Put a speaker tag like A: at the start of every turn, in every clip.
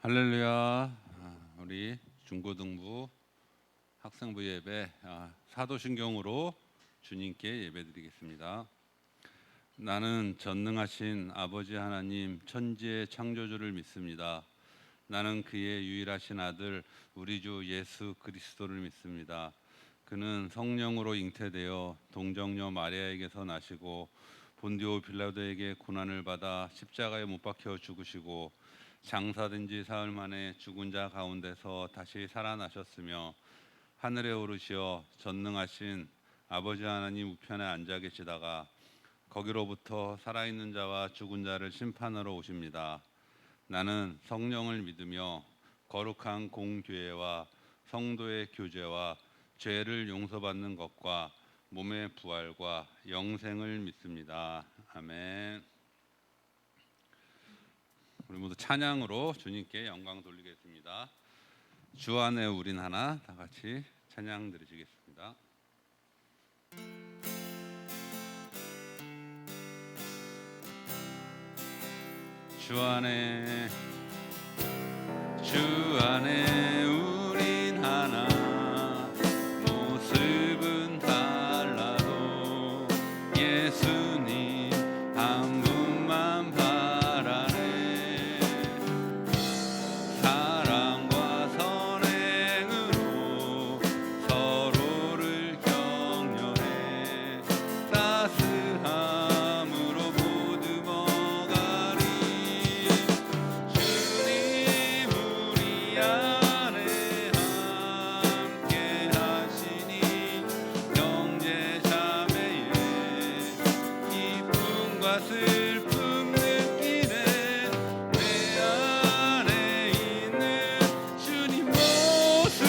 A: 할렐루야. 우리 중고등부 학생부 예배 사도신경으로 주님께 예배드리겠습니다. 나는 전능하신 아버지 하나님 천지의 창조주를 믿습니다. 나는 그의 유일하신 아들 우리 주 예수 그리스도를 믿습니다. 그는 성령으로 잉태되어 동정녀 마리아에게서 나시고 본디오 빌라도에게 고난을 받아 십자가에 못 박혀 죽으시고 장사된 지 사흘 만에 죽은 자 가운데서 다시 살아나셨으며 하늘에 오르시어 전능하신 아버지 하나님 우편에 앉아 계시다가 거기로부터 살아있는 자와 죽은 자를 심판하러 오십니다. 나는 성령을 믿으며 거룩한 공교회와 성도의 교제와 죄를 용서받는 것과 몸의 부활과 영생을 믿습니다. 아멘. 우리 모두 찬양으로 주님께 영광 돌리겠습니다. 주 안에 우린 하나, 다 같이 찬양 드리시겠습니다. 주 안에 우린 하나, 모습은 달라도 예수님 한 분만 바라네. 사랑과 선행으로 서로를 격려해 따스함으로 보듬어가리. 주님 우리 안에 함께 하시니 형제 자매의 기쁨과 슬픔 느끼네. 내 안에 있는 주님 모습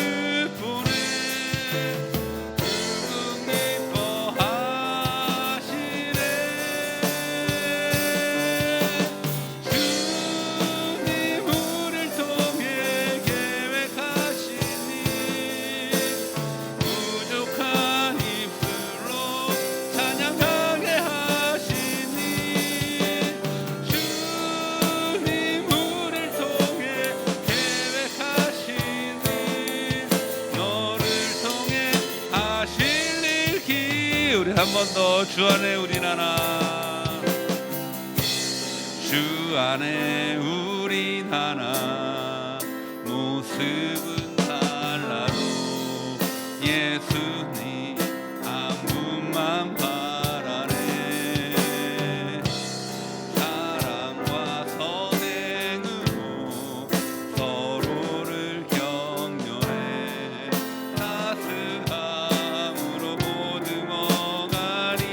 A: 보네. 조금 기뻐하시네. 주님 우리를 통해 계획하시니 부족한 입술로 찬양하게 하시니. 주님 우리를 통해 계획하시니 너를 통해 하실 일 우리 한 번 더. 주 안에 우린 하나, 주 안에 우린 하나, 모습은 달라도 예수님 한 분만 바라네. 사랑과 선행으로 서로를 격려해 따스함으로 보듬어가리.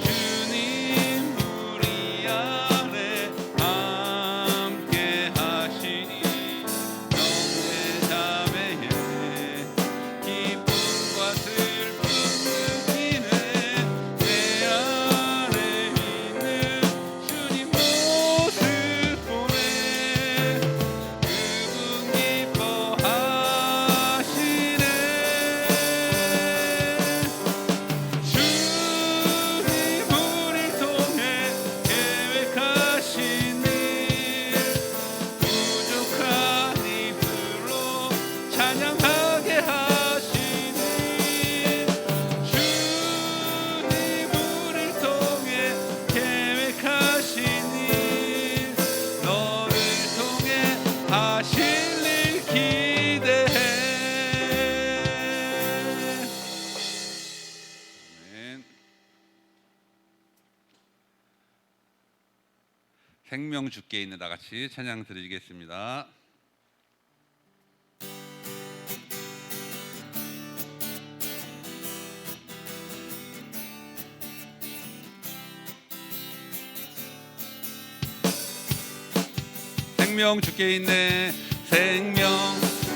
A: 주님 우리 안에 함께 하시니 형제 자매의 기쁨과 슬픔 느끼네. 내 안에 있는 주님 모습 보네. 그분 기뻐하시네. 주님 우리를 통해 계획하신 일 부족한 입술로 찬양하게 하시니. 주님 우리를 통해 계획하신 일 너를 통해 하실 일 기대해. 아멘. 생명 주께 있는 다 같이 찬양 드리겠습니다. 생명 주께 있네. 생명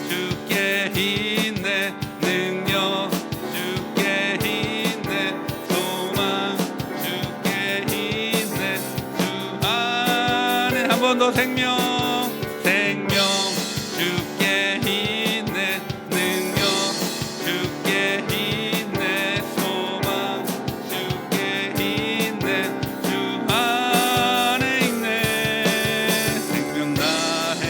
A: 주께 있네. 능력 주께 있네. 소망 주께 있네. 주 안에 한 번 더. 생명 주께 있네. 능력 주께 있네. 소망 주께 있네. 주 안에 있네. 생명 나의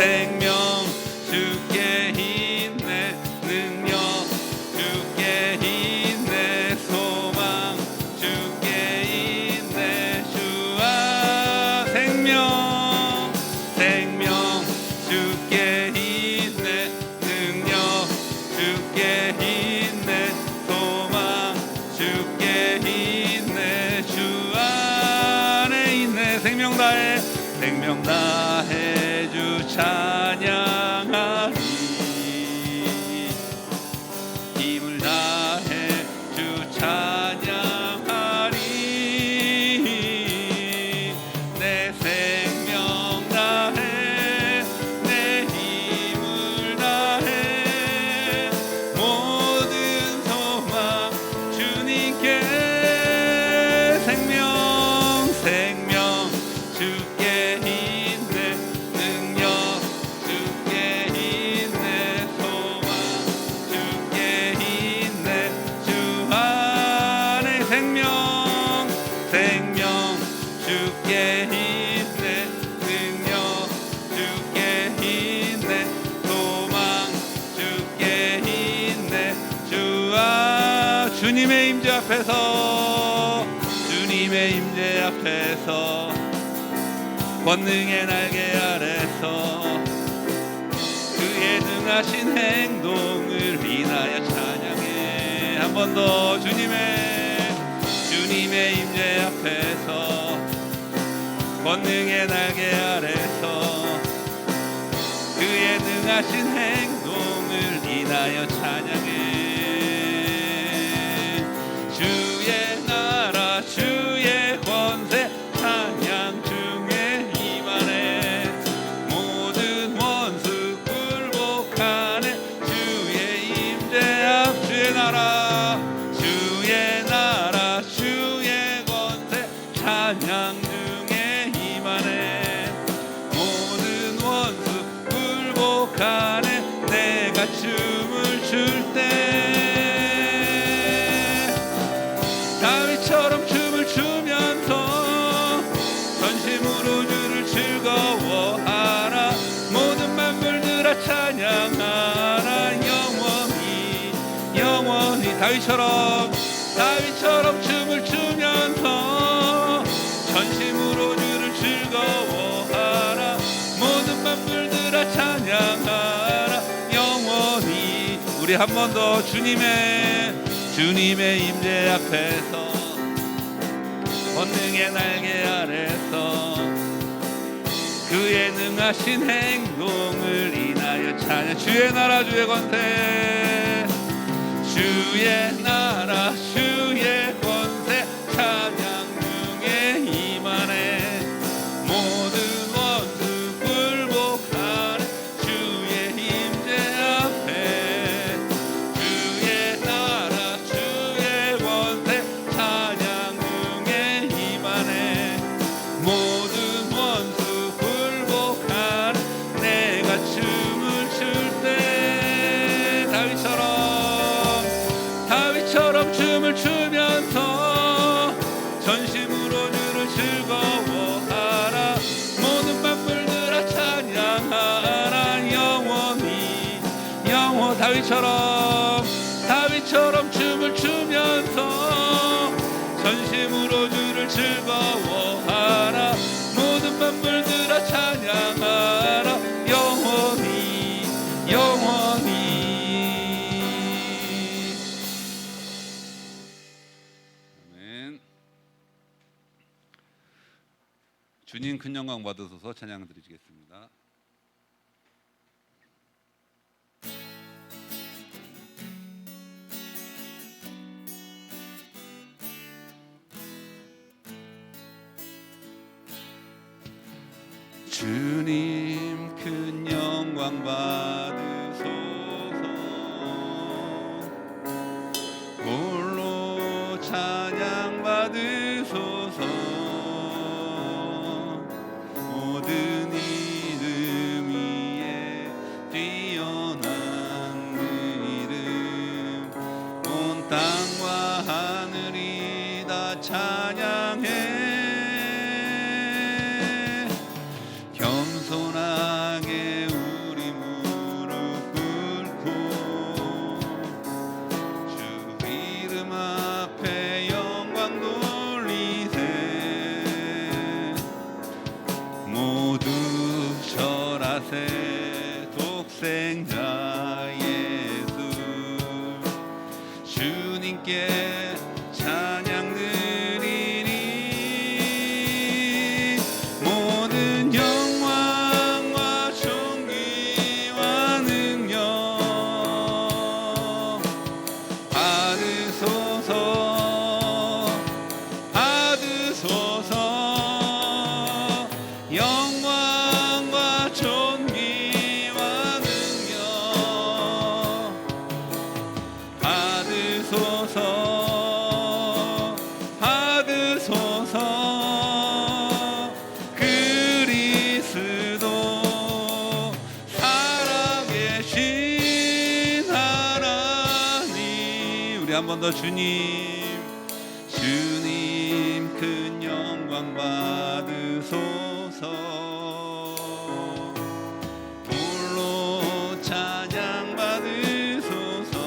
A: 생명 주께 있네 능력 주께 있네 소망 주께 있네 주아 생명 주께 있네 능력 주께 있네 소망 주께 있네 주 안에 있네 생명 다해 주 찬양하리 힘을 다해 주 찬양하리 내 생명 다해 내 힘을 다해 모든 소망 주님께 생명 주께 있네 능력 주께 있네 소망 주께 있네 주 안에 생명 주께 있네 능력 주께 있네 소망 주께 있네 주님의 임재 앞에서 권능의 날개 아래서 그의 능하신 행동을 인하여 찬양해 한 번 더 주님의 임재 앞에서 권능의 날개 아래서 그의 능하신 행동을 인하여 찬양해 주의 나라 주의 권세 찬양 중에 임하네 모든 원수 굴복하네 주의 임재 앞 주의 나라 주의 권세 찬양 중에 임하네 모든 원수 굴복하네 내가 춤을 출 때 다윗처럼 춤을 추면서 전심으로 주를 즐거워하라 모든 만물들아 찬양하라 영원히 다윗처럼 춤을 추면서 전심으로 주를 즐거워하라 모든 만물들아 찬양하라 영원히 우리 한 번 더 주님의 임재 앞에서 권능의 날개 아래서 그의 능하신 행동을 인하여 찬양 주의 나라 주의 권세 주의 나라 주의 권세 찬양 중에 임하네 모든 원수 굴복하네 주의 임재 앞에 주의 나라 주의 권세 찬양 중에 임하네 모든 원수 굴복하네 내가 춤을 출 때 다윗처럼 춤을 추면서 전심으로 주를 즐거워하라 모든 만물들아 찬양하라 영원히 다윗처럼 춤을 추면서 전심으로 주를 즐거워하라 모든 만물들아 찬양하라 영원히 아멘. 주님 큰 영광 받으소서 찬양 드리겠습니다. 주님 큰 영광 받으소서 홀로 찬양 받으소서 모든 이름 위에 뛰어난 그 이름 온 땅과 하늘이 다 찬양해 겸손하게 받으소서. 그리스도 살아계신 하나님, 우리 한 번 더 주님 큰 영광 받으소서. 홀로 찬양 받으소서.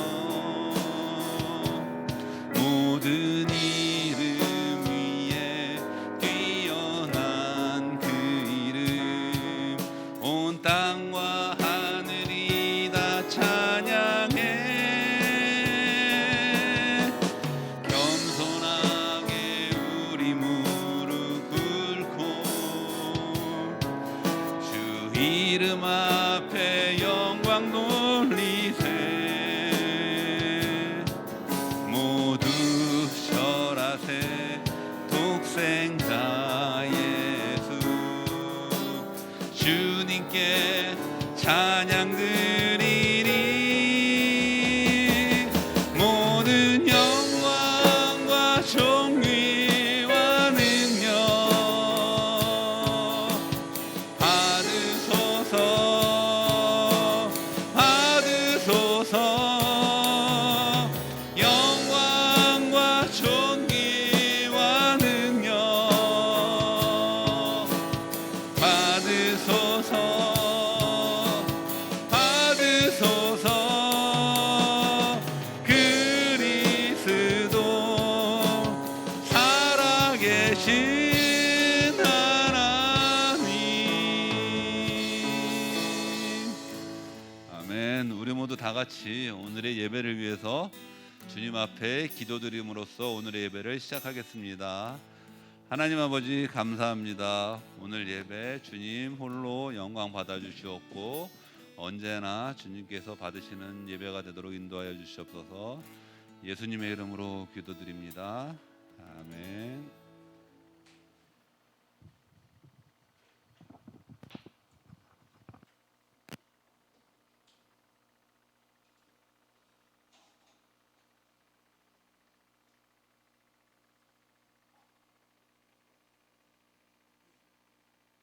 A: 모든 이름 위에 뛰어난 그 이름, 온 땅과 하늘이 다 찬양해. 겸손하게 우리 무릎 꿇고 주 이름 앞에 영광 돌리세. 모두 절하세. 독생자 예수 주님께 찬양 드리리. 모든 영광과 존귀와 능력 받으소서. 받으소서. 영광과 존귀와 능력 받으소서. 받으소서. 그리스도 살아계신 하나님. 아멘. 우리 모두 다 같이 오늘의 예배를 위해서 주님 앞에 기도드림으로써 오늘의 예배를 시작하겠습니다. 하나님 아버지 감사합니다. 오늘 예배 주님 홀로 영광 받아주시옵고 언제나 주님께서 받으시는 예배가 되도록 인도하여 주시옵소서. 예수님의 이름으로 기도드립니다. 아멘.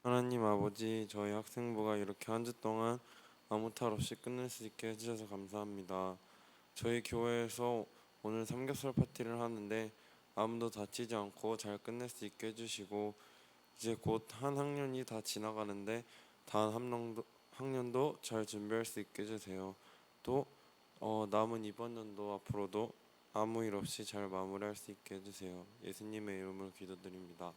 B: 하나님 아버지, 저희 학생부가 이렇게 한 주 동안 아무 탈 없이 끝낼 수 있게 해주셔서 감사합니다. 저희 교회에서 오늘 삼겹살 파티를 하는데 아무도 다치지 않고 잘 끝낼 수 있게 해주시고, 이제 곧 한 학년이 다 지나가는데 다음 학년도 잘 준비할 수 있게 해주세요. 또 남은 이번 연도 앞으로도 아무 일 없이 잘 마무리할 수 있게 해주세요. 예수님의 이름으로 기도드립니다.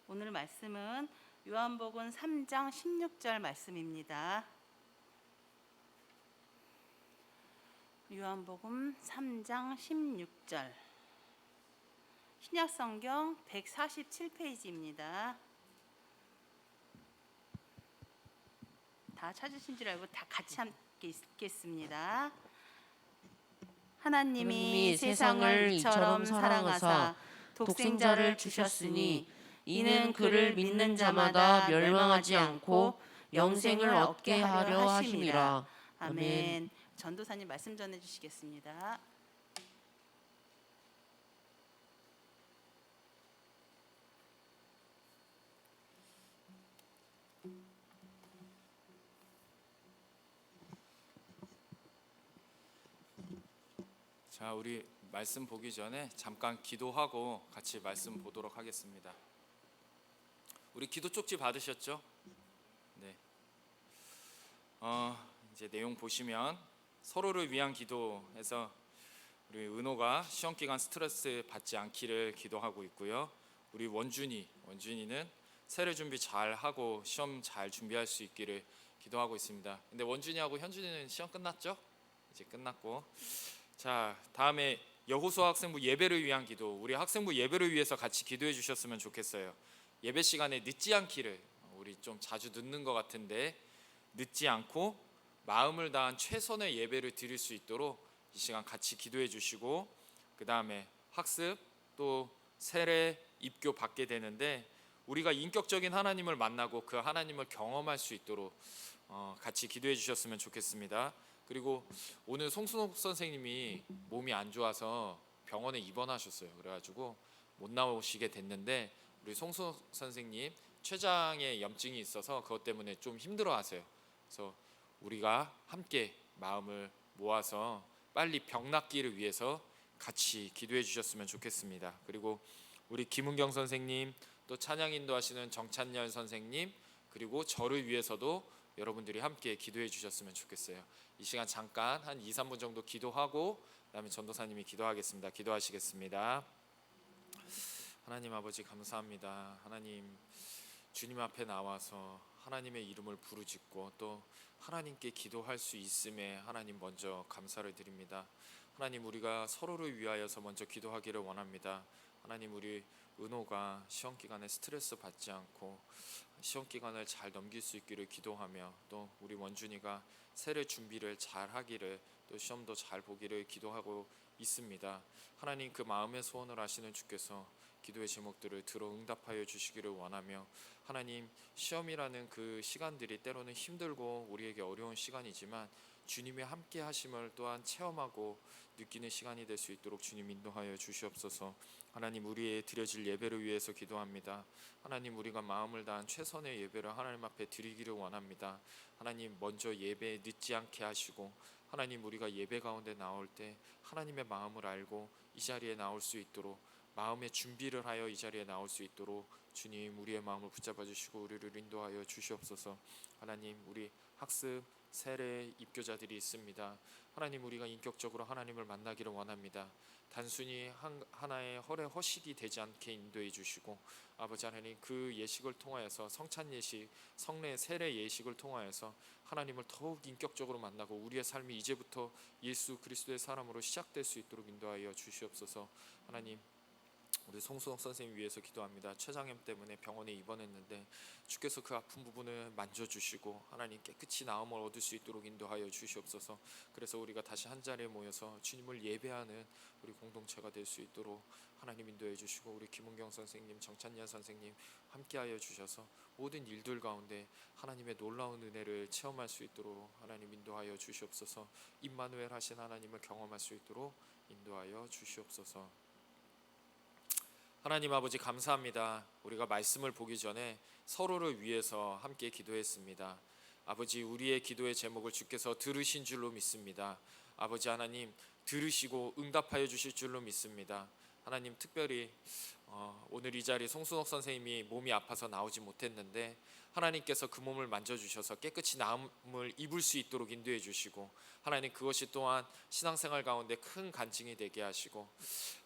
C: 오늘 말씀은 요한복음 3장 16절 말씀입니다. 요한복음 3장 16절, 신약성경 147페이지입니다. 다 찾으신 줄 알고 다 같이 함께 읽겠습니다. 하나님이 세상을 이처럼 사랑하사 독생자를 주셨으니 이는 그를 믿는 자마다 멸망하지 않고 영생을 얻게 하려 하심이라. 아멘. 전도사님 말씀 전해 주시겠습니다.
D: 자, 우리 말씀 보기 전에 잠깐 기도하고 같이 말씀 보도록 하겠습니다. 우리 기도 쪽지 받으셨죠? 네. 이제 내용 보시면 서로를 위한 기도해서 우리 은호가 시험 기간 스트레스 받지 않기를 기도하고 있고요. 우리 원준이는 세례 준비 잘 하고 시험 잘 준비할 수 있기를 기도하고 있습니다. 근데 원준이하고 현준이는 시험 끝났죠? 이제 끝났고, 자, 다음에 여호수아 학생부 예배를 위한 기도, 우리 학생부 예배를 위해서 같이 기도해 주셨으면 좋겠어요. 예배 시간에 늦지 않기를, 우리 좀 자주 늦는 것 같은데 늦지 않고 마음을 다한 최선의 예배를 드릴 수 있도록 이 시간 같이 기도해 주시고, 그 다음에 학습 또 세례 입교 받게 되는데 우리가 인격적인 하나님을 만나고 그 하나님을 경험할 수 있도록 같이 기도해 주셨으면 좋겠습니다. 그리고 오늘 송순옥 선생님이 몸이 안 좋아서 병원에 입원하셨어요. 그래가지고 못 나오시게 됐는데 우리 송순옥 선생님 췌장에 염증이 있어서 그것 때문에 좀 힘들어하세요. 그래서 우리가 함께 마음을 모아서 빨리 병 낫기를 위해서 같이 기도해 주셨으면 좋겠습니다. 그리고 우리 김은경 선생님, 또 찬양 인도하시는 정찬열 선생님, 그리고 저를 위해서도 여러분들이 함께 기도해 주셨으면 좋겠어요. 이 시간 잠깐 한 2, 3분 정도 기도하고 그다음에 전도사님이 기도하겠습니다. 기도하시겠습니다. 하나님 아버지 감사합니다. 하나님 주님 앞에 나와서 하나님의 이름을 부르짖고 또 하나님께 기도할 수 있음에 하나님 먼저 감사를 드립니다. 하나님 우리가 서로를 위하여서 먼저 기도하기를 원합니다. 하나님 우리 은호가 시험 기간에 스트레스 받지 않고 시험 기간을 잘 넘길 수 있기를 기도하며 또 우리 원준이가 세례 준비를 잘 하기를 또 시험도 잘 보기를 기도하고 있습니다. 하나님 그 마음의 소원을 아시는 주께서 기도의 제목들을 들어 응답하여 주시기를 원하며 하나님 시험이라는 그 시간들이 때로는 힘들고 우리에게 어려운 시간이지만 주님의 함께 하심을 또한 체험하고 느끼는 시간이 될 수 있도록 주님 인도하여 주시옵소서. 하나님 우리의 드려질 예배를 위해서 기도합니다. 하나님 우리가 마음을 다한 최선의 예배를 하나님 앞에 드리기를 원합니다. 하나님 먼저 예배에 늦지 않게 하시고 하나님 우리가 예배 가운데 나올 때 하나님의 마음을 알고 이 자리에 나올 수 있도록 마음의 준비를 하여 이 자리에 나올 수 있도록 주님 우리의 마음을 붙잡아 주시고 우리를 인도하여 주시옵소서. 하나님 우리 학습 세례 입교자들이 있습니다. 하나님 우리가 인격적으로 하나님을 만나기를 원합니다. 단순히 하나의 헐의 허식이 되지 않게 인도해 주시고 아버지 하나님 그 예식을 통하여서 성찬 예식, 성례 세례 예식을 통하여서 하나님을 더욱 인격적으로 만나고 우리의 삶이 이제부터 예수 그리스도의 사람으로 시작될 수 있도록 인도하여 주시옵소서. 하나님 우리 송순옥 선생님 위해서 기도합니다. 췌장염 때문에 병원에 입원했는데 주께서 그 아픈 부분을 만져주시고 하나님 깨끗이 나음을 얻을 수 있도록 인도하여 주시옵소서. 그래서 우리가 다시 한 자리에 모여서 주님을 예배하는 우리 공동체가 될 수 있도록 하나님 인도해 주시고 우리 김은경 선생님, 정찬년 선생님 함께하여 주셔서 모든 일들 가운데 하나님의 놀라운 은혜를 체험할 수 있도록 하나님 인도하여 주시옵소서. 임마누엘 하신 하나님을 경험할 수 있도록 인도하여 주시옵소서. 하나님 아버지 감사합니다. 우리가 말씀을 보기 전에 서로를 위해서 함께 기도했습니다. 아버지 우리의 기도의 제목을 주께서 들으신 줄로 믿습니다. 아버지 하나님 들으시고 응답하여 주실 줄로 믿습니다. 하나님 특별히 오늘 이 자리에 송순옥 선생님이 몸이 아파서 나오지 못했는데 하나님께서 그 몸을 만져주셔서 깨끗이 나음을 입을 수 있도록 인도해 주시고 하나님 그것이 또한 신앙생활 가운데 큰 간증이 되게 하시고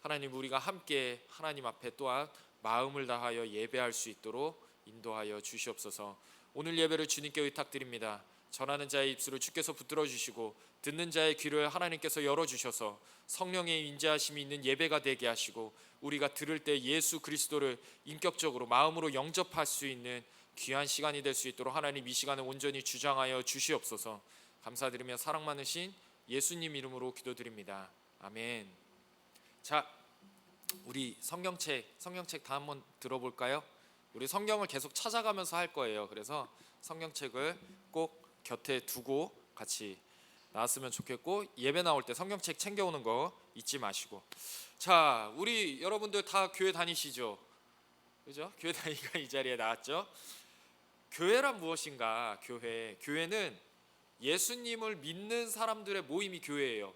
D: 하나님 우리가 함께 하나님 앞에 또한 마음을 다하여 예배할 수 있도록 인도하여 주시옵소서. 오늘 예배를 주님께 의탁드립니다. 전하는 자의 입술을 주께서 붙들어 주시고 듣는 자의 귀를 하나님께서 열어주셔서 성령의 인자하심이 있는 예배가 되게 하시고 우리가 들을 때 예수 그리스도를 인격적으로 마음으로 영접할 수 있는 귀한 시간이 될 수 있도록 하나님 이 시간을 온전히 주장하여 주시옵소서. 감사드리며 사랑 많으신 예수님 이름으로 기도드립니다. 아멘. 자, 우리 성경책 다 한번 들어볼까요? 우리 성경을 계속 찾아가면서 할 거예요. 그래서 성경책을 꼭 곁에 두고 같이 나왔으면 좋겠고 예배 나올 때 성경책 챙겨오는 거 잊지 마시고. 자, 우리 여러분들 다 교회 다니시죠? 그죠? 교회 다니니까 이 자리에 나왔죠? 교회란 무엇인가? 교회는 예수님을 믿는 사람들의 모임이 교회예요.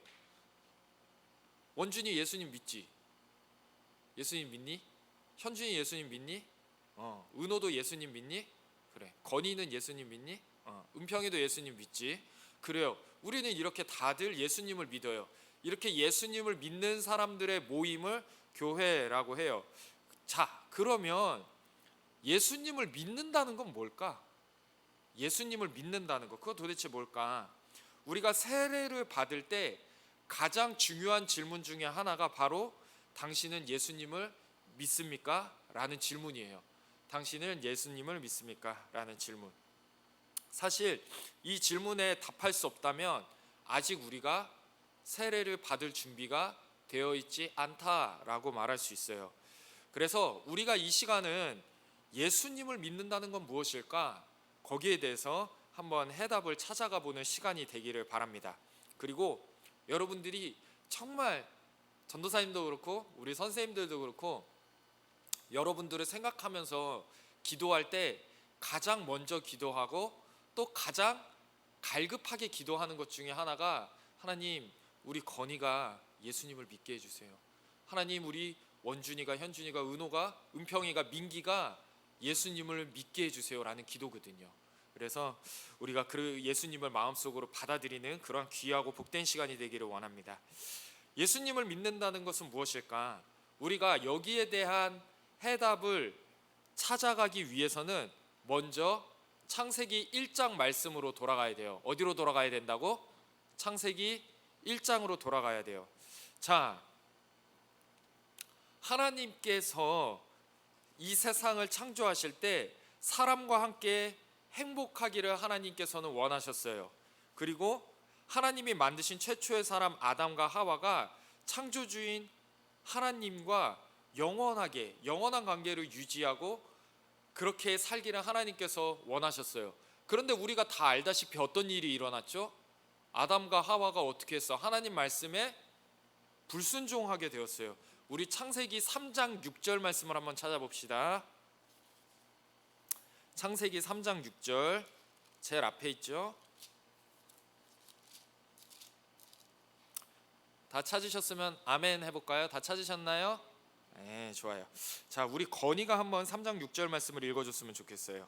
D: 원준이 예수님 믿지? 예수님 믿니? 현준이 예수님 믿니? 은호도 예수님 믿니? 그래. 건이는 예수님 믿니? 은평이도 예수님 믿지? 그래요. 우리는 이렇게 다들 예수님을 믿어요. 이렇게 예수님을 믿는 사람들의 모임을 교회라고 해요. 자, 그러면 예수님을 믿는다는 건 뭘까? 예수님을 믿는다는 거 그거 도대체 뭘까? 우리가 세례를 받을 때 가장 중요한 질문 중에 하나가 바로 당신은 예수님을 믿습니까? 라는 질문이에요. 당신은 예수님을 믿습니까? 라는 질문. 사실 이 질문에 답할 수 없다면 아직 우리가 세례를 받을 준비가 되어 있지 않다라고 말할 수 있어요. 그래서 우리가 이 시간은 예수님을 믿는다는 건 무엇일까? 거기에 대해서 한번 해답을 찾아가 보는 시간이 되기를 바랍니다. 그리고 여러분들이 정말 전도사님도 그렇고 우리 선생님들도 그렇고 여러분들을 생각하면서 기도할 때 가장 먼저 기도하고 또 가장 갈급하게 기도하는 것 중에 하나가 하나님 우리 건이가 예수님을 믿게 해주세요. 하나님 우리 원준이가 현준이가 은호가 은평이가 민기가 예수님을 믿게 해주세요 라는 기도거든요. 그래서 우리가 그 예수님을 마음속으로 받아들이는 그런 귀하고 복된 시간이 되기를 원합니다. 예수님을 믿는다는 것은 무엇일까? 우리가 여기에 대한 해답을 찾아가기 위해서는 먼저 창세기 1장 말씀으로 돌아가야 돼요. 어디로 돌아가야 된다고? 창세기 1장으로 돌아가야 돼요. 자, 하나님께서 이 세상을 창조하실 때 사람과 함께 행복하기를 하나님께서는 원하셨어요. 그리고 하나님이 만드신 최초의 사람 아담과 하와가 창조주인 하나님과 영원한 관계를 유지하고 그렇게 살기를 하나님께서 원하셨어요. 그런데 우리가 다 알다시피 어떤 일이 일어났죠? 아담과 하와가 어떻게 했어? 하나님 말씀에 불순종하게 되었어요. 우리 창세기 3장 6절 말씀을 한번 찾아봅시다. 창세기 3장 6절 제일 앞에 있죠. 다 찾으셨으면 아멘 해볼까요? 다 찾으셨나요? 네, 좋아요. 자, 우리 건이가 한번 3장 6절 말씀을 읽어줬으면 좋겠어요.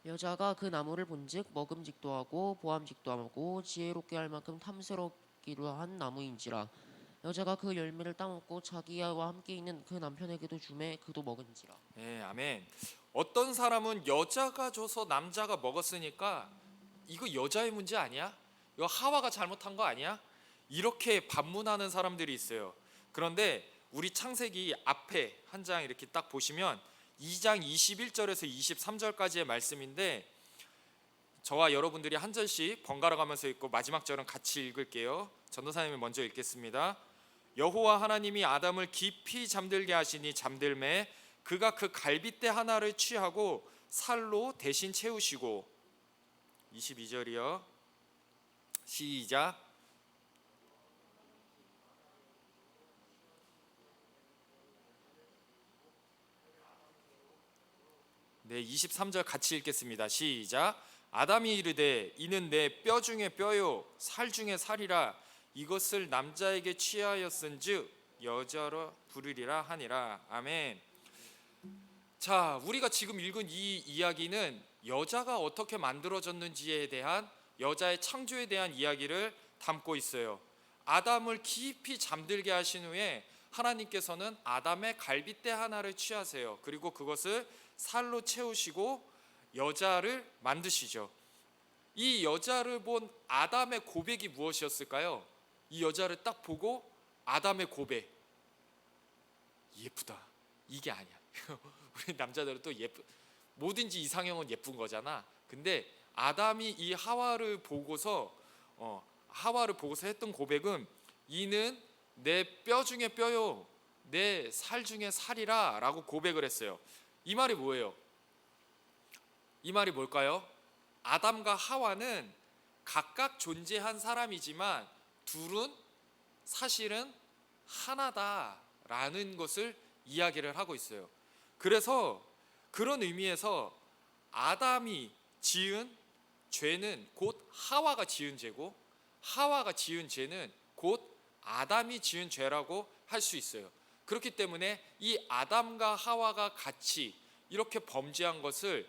E: 여자가 그 나무를 본즉 먹음직도 하고 보암직도 하고 지혜롭게 할 만큼 탐스럽기도 한 나무인지라. 여자가 그 열매를 따먹고 자기와 함께 있는 그 남편에게도 주매 그도 먹은지라.
D: 네, 아멘. 어떤 사람은 여자가 줘서 남자가 먹었으니까 이거 여자의 문제 아니야? 이거 하와가 잘못한 거 아니야? 이렇게 반문하는 사람들이 있어요. 그런데 우리 창세기 앞에 한 장 이렇게 딱 보시면 2장 21절에서 23절까지의 말씀인데 저와 여러분들이 한 절씩 번갈아 가면서 읽고 마지막 절은 같이 읽을게요. 전도사님이 먼저 읽겠습니다. 여호와 하나님이 아담을 깊이 잠들게 하시니 잠들매 그가 그 갈빗대 하나를 취하고 살로 대신 채우시고 22절이요. 시작. 네, 23절 같이 읽겠습니다. 시작. 아담이 이르되 이는 내 뼈 중에 뼈요 살 중에 살이라 이것을 남자에게 취하였은즉 여자로 부르리라 하니라. 아멘. 자, 우리가 지금 읽은 이 이야기는 여자가 어떻게 만들어졌는지에 대한 여자의 창조에 대한 이야기를 담고 있어요. 아담을 깊이 잠들게 하신 후에 하나님께서는 아담의 갈빗대 하나를 취하세요. 그리고 그것을 살로 채우시고 여자를 만드시죠. 이 여자를 본 아담의 고백이 무엇이었을까요? 이 여자를 딱 보고 아담의 고백, 예쁘다. 이게 아니야. 우리 남자들은 또 뭐든지 이상형은 예쁜 거잖아. 근데 아담이 이 하와를 보고서 했던 고백은 이는 내 뼈 중에 뼈요 내 살 중에 살이라 라고 고백을 했어요. 이 말이 뭐예요? 이 말이 뭘까요? 아담과 하와는 각각 존재한 사람이지만 둘은 사실은 하나다라는 것을 이야기를 하고 있어요. 그래서 그런 의미에서 아담이 지은 죄는 곧 하와가 지은 죄고 하와가 지은 죄는 곧 아담이 지은 죄라고 할 수 있어요. 그렇기 때문에 이 아담과 하와가 같이 이렇게 범죄한 것을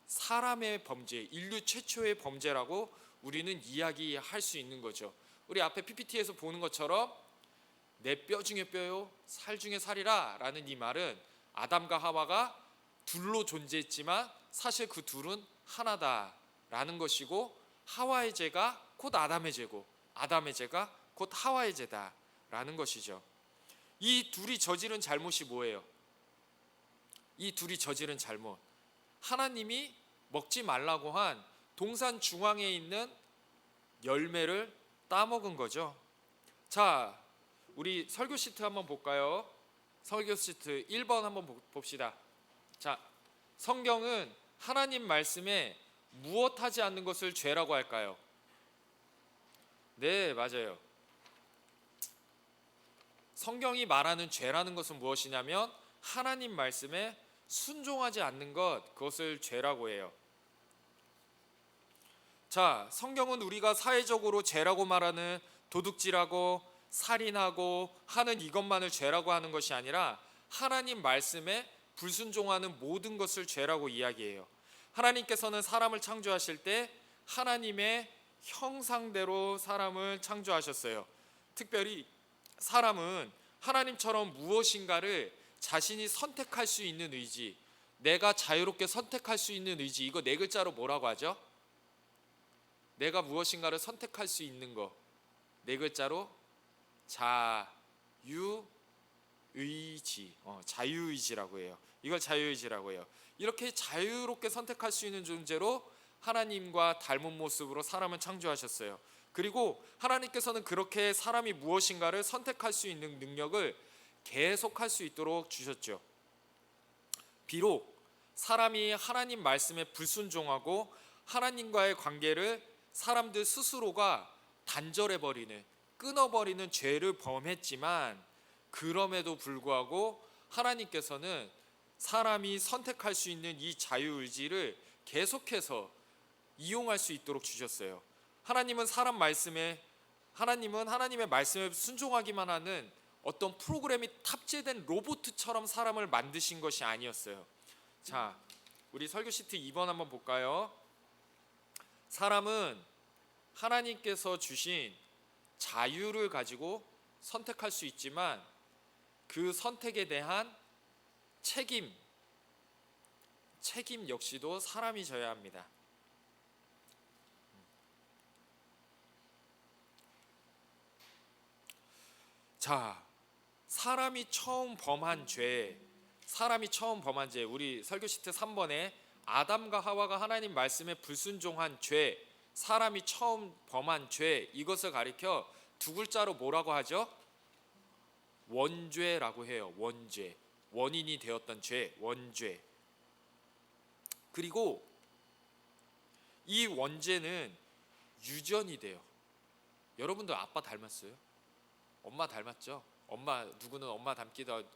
D: 사람의 범죄, 인류 최초의 범죄라고 우리는 이야기할 수 있는 거죠. 우리 앞에 PPT에서 보는 것처럼 내 뼈 중에 뼈요 살 중에 살이라 라는 이 말은 아담과 하와가 둘로 존재했지만 사실 그 둘은 하나다라는 것이고 하와의 죄가 곧 아담의 죄고 아담의 죄가 곧 하와의 죄다라는 것이죠. 이 둘이 저지른 잘못이 뭐예요? 이 둘이 저지른 잘못, 하나님이 먹지 말라고 한 동산 중앙에 있는 열매를 따먹은 거죠. 자, 우리 설교 시트 한번 볼까요? 설교 시트 1번 한번 봅시다. 자, 성경은 하나님 말씀에 무엇하지 않는 것을 죄라고 할까요? 네, 맞아요. 성경이 말하는 죄라는 것은 무엇이냐면 하나님 말씀에 순종하지 않는 것, 그것을 죄라고 해요. 자, 성경은 우리가 사회적으로 죄라고 말하는 도둑질하고 살인하고 하는 이것만을 죄라고 하는 것이 아니라 하나님 말씀에 불순종하는 모든 것을 죄라고 이야기해요. 하나님께서는 사람을 창조하실 때 하나님의 형상대로 사람을 창조하셨어요. 특별히 사람은 하나님처럼 무엇인가를 자신이 선택할 수 있는 의지, 내가 자유롭게 선택할 수 있는 의지, 이거 네 글자로 뭐라고 하죠? 내가 무엇인가를 선택할 수 있는 거, 네 글자로 자유의지, 자유의지라고 해요. 이걸 자유의지라고 해요. 이렇게 자유롭게 선택할 수 있는 존재로 하나님과 닮은 모습으로 사람을 창조하셨어요. 그리고 하나님께서는 그렇게 사람이 무엇인가를 선택할 수 있는 능력을 계속할 수 있도록 주셨죠. 비록 사람이 하나님 말씀에 불순종하고 하나님과의 관계를 사람들 스스로가 단절해버리는, 끊어버리는 죄를 범했지만 그럼에도 불구하고 하나님께서는 사람이 선택할 수 있는 이 자유의지를 계속해서 이용할 수 있도록 주셨어요. 하나님은 하나님의 말씀에 순종하기만 하는 어떤 프로그램이 탑재된 로봇처럼 사람을 만드신 것이 아니었어요. 자, 우리 설교 시트 2번 한번 볼까요? 사람은 하나님께서 주신 자유를 가지고 선택할 수 있지만 그 선택에 대한 책임 역시도 사람이 져야 합니다. 자, 사람이 처음 범한 죄, 우리 설교 시트 3번에 아담과 하와가 하나님 말씀에 불순종한 죄, 사람이 처음 범한 죄, 이것을 가리켜 두 글자로 뭐라고 하죠? 원죄라고 해요. 원죄, 원인이 되었던 죄, 원죄. 그리고 이 원죄는 유전이 돼요. 여러분들 아빠 닮았어요? 엄마 닮았죠? 누구는 엄마 닮기도 하고,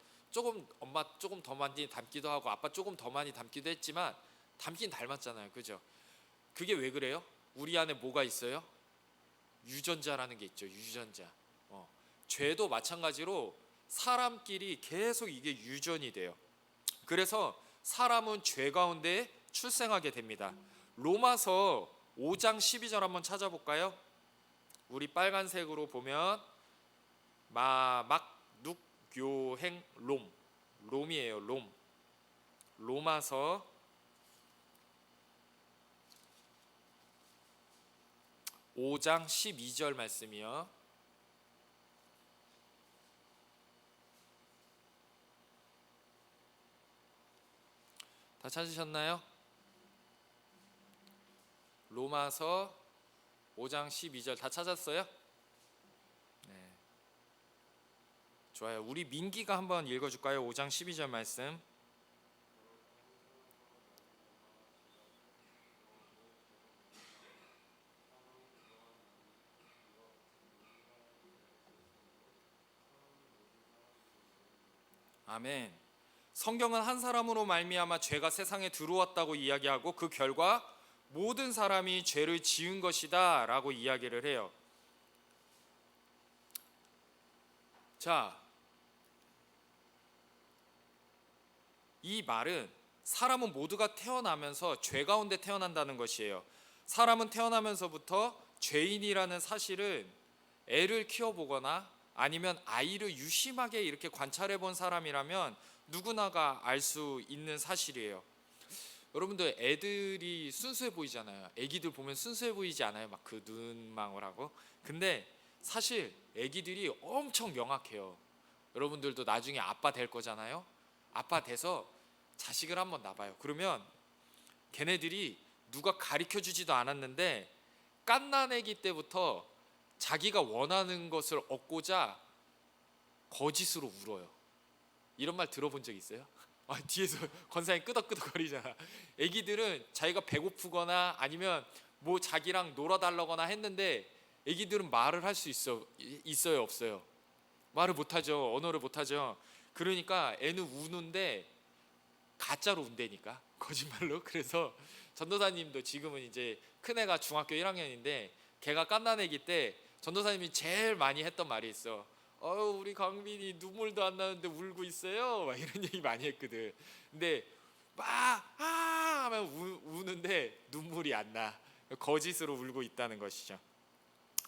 D: 엄마 조금 더 많이 닮기도 하고 아빠 조금 더 많이 닮기도 했지만 닮긴 닮았잖아요. 그죠? 그게 왜 그래요? 우리 안에 뭐가 있어요? 유전자라는 게 있죠. 유전자. 죄도 마찬가지로 사람끼리 계속 이게 유전이 돼요. 그래서 사람은 죄 가운데 출생하게 됩니다. 로마서 5장 12절 한번 찾아볼까요? 우리 빨간색으로 보면 눅교행 롬이에요. 로마서 5장 12절 말씀이요. 다 찾으셨나요? 로마서 5장 12절 다 찾았어요? 네. 좋아요. 우리 민기가 한번 읽어줄까요? 5장 12절 말씀. 아멘. 성경은 한 사람으로 말미암아 죄가 세상에 들어왔다고 이야기하고 그 결과 모든 사람이 죄를 지은 것이다 라고 이야기를 해요. 자, 이 말은 사람은 모두가 태어나면서 죄 가운데 태어난다는 것이에요. 사람은 태어나면서부터 죄인이라는 사실은 애를 키워보거나 아니면 아이를 유심하게 이렇게 관찰해 본 사람이라면 누구나가 알 수 있는 사실이에요. 여러분들 애들이 순수해 보이잖아요. 애기들 보면 순수해 보이지 않아요? 막 그 눈망울하고. 근데 사실 애기들이 엄청 명확해요. 여러분들도 나중에 아빠 될 거잖아요. 아빠 돼서 자식을 한번 낳아봐요. 그러면 걔네들이 누가 가르쳐 주지도 않았는데 갓난아기 때부터 자기가 원하는 것을 얻고자 거짓으로 울어요. 이런 말 들어본 적 있어요? 뒤에서 권사님 끄덕끄덕거리잖아. 애기들은 자기가 배고프거나 아니면 뭐 자기랑 놀아달라거나 했는데 애기들은 말을 할 수 있어요 없어요? 말을 못하죠. 언어를 못하죠. 그러니까 애는 우는데 가짜로 운다니까, 거짓말로. 그래서 전도사님도 지금은 이제 큰애가 중학교 1학년인데 걔가 갓난애기 때 전도사님이 제일 많이 했던 말이 있어. 우리 강민이 눈물도 안 나는데 울고 있어요, 막 이런 얘기 많이 했거든. 근데 막 하면 우는데 눈물이 안 나. 거짓으로 울고 있다는 것이죠.